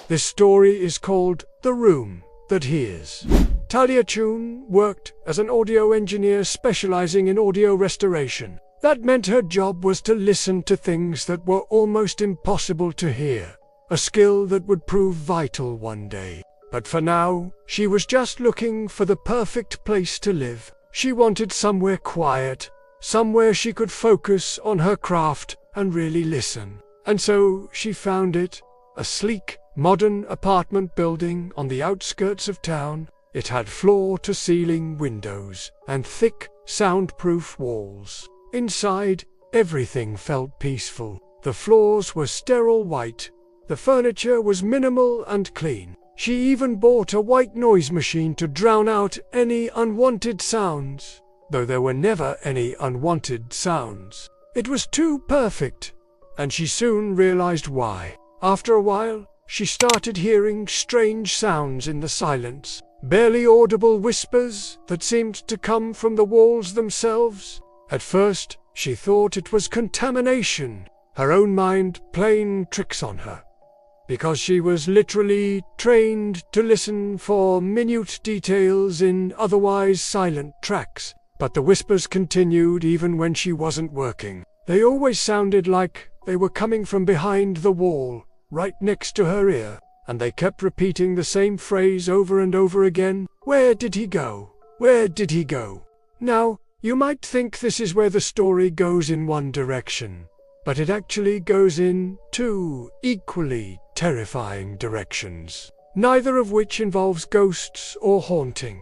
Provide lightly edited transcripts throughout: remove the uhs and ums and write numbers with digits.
This story is called The Room That Hears. Talia Chun worked as an audio engineer specializing in audio restoration. That meant her job was to listen to things that were almost impossible to hear, a skill that would prove vital one day. But for now, she was just looking for the perfect place to live. She wanted somewhere quiet, somewhere she could focus on her craft and really listen. And so she found it, a sleek, modern apartment building on the outskirts of town. It had floor-to-ceiling windows and thick, soundproof walls. Inside, everything felt peaceful. The floors were sterile white. The furniture was minimal and clean. She even bought a white noise machine to drown out any unwanted sounds, though there were never any unwanted sounds. It was too perfect, and she soon realized why. After a while, she started hearing strange sounds in the silence, barely audible whispers that seemed to come from the walls themselves. At first, she thought it was contamination, her own mind playing tricks on her, because she was literally trained to listen for minute details in otherwise silent tracks. But the whispers continued even when she wasn't working. They always sounded like they were coming from behind the wall, right next to her ear, and they kept repeating the same phrase over and over again. Where did he go? Where did he go? Now, you might think this is where the story goes in one direction, but it actually goes in two equally terrifying directions, neither of which involves ghosts or haunting.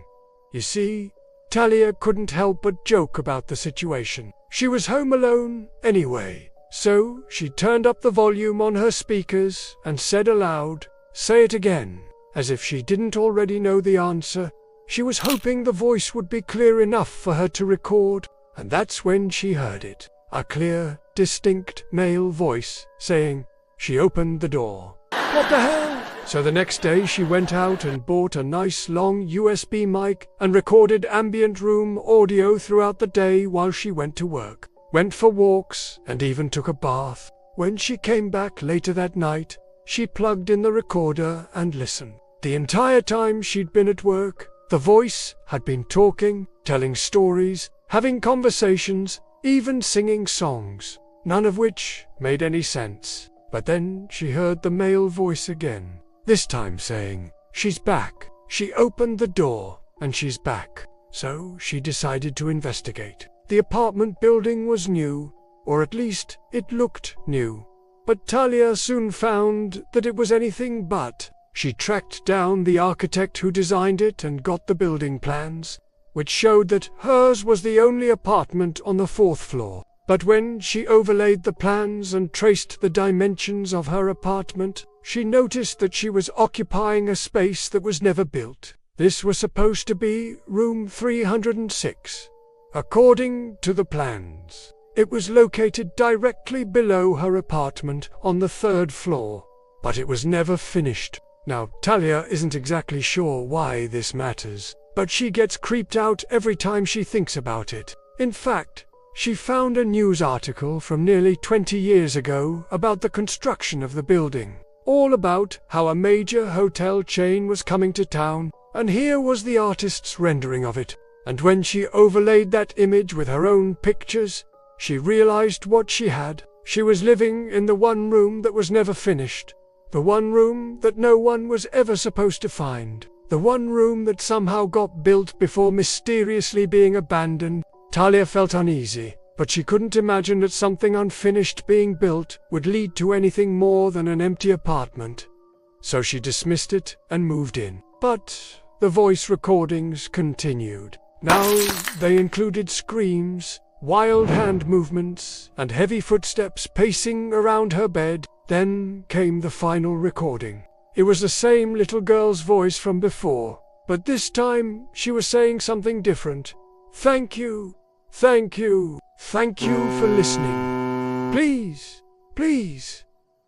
You see, Talia couldn't help but joke about the situation. She was home alone anyway. So she turned up the volume on her speakers and said aloud, "Say it again," as if she didn't already know the answer. She was hoping the voice would be clear enough for her to record, and that's when she heard it. A clear, distinct male voice saying, She opened the door. What the hell? So the next day she went out and bought a nice long USB mic and recorded ambient room audio throughout the day while she went to work, went for walks, and even took a bath. When she came back later that night, she plugged in the recorder and listened. The entire time she'd been at work, the voice had been talking, telling stories, having conversations, even singing songs, none of which made any sense. But then she heard the male voice again, this time saying, "She's back. She opened the door, and she's back." So she decided to investigate. The apartment building was new, or at least it looked new. But Talia soon found that it was anything but. She tracked down the architect who designed it and got the building plans, which showed that hers was the only apartment on the 4th floor. But when she overlaid the plans and traced the dimensions of her apartment, she noticed that she was occupying a space that was never built. This was supposed to be room 306. According to the plans, it was located directly below her apartment on the 3rd floor, but it was never finished. Now, Talia isn't exactly sure why this matters, but she gets creeped out every time she thinks about it. In fact, she found a news article from nearly 20 years ago about the construction of the building, all about how a major hotel chain was coming to town, and here was the artist's rendering of it. And when she overlaid that image with her own pictures, she realized what she had. She was living in the one room that was never finished, the one room that no one was ever supposed to find, the one room that somehow got built before mysteriously being abandoned. Talia felt uneasy, but she couldn't imagine that something unfinished being built would lead to anything more than an empty apartment. So she dismissed it and moved in. But the voice recordings continued. Now they included screams, wild hand movements, and heavy footsteps pacing around her bed. Then came the final recording. It was the same little girl's voice from before, but this time she was saying something different. "Thank you, thank you, thank you for listening. Please, please,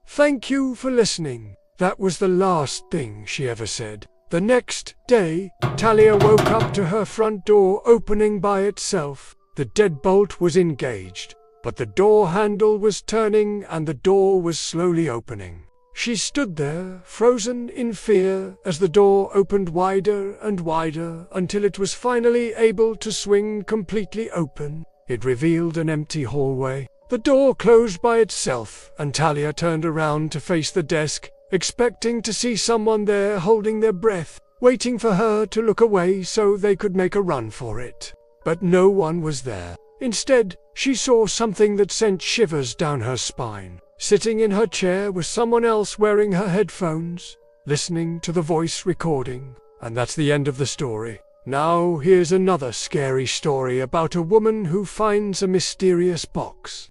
thank you for listening." That was the last thing she ever said. The next day, Talia woke up to her front door opening by itself. The deadbolt was engaged, but the door handle was turning and the door was slowly opening. She stood there, frozen in fear, as the door opened wider and wider until it was finally able to swing completely open. It revealed an empty hallway. The door closed by itself, and Talia turned around to face the desk, expecting to see someone there holding their breath, waiting for her to look away so they could make a run for it. But no one was there. Instead, she saw something that sent shivers down her spine. Sitting in her chair was someone else wearing her headphones, listening to the voice recording. And that's the end of the story. Now here's another scary story about a woman who finds a mysterious box.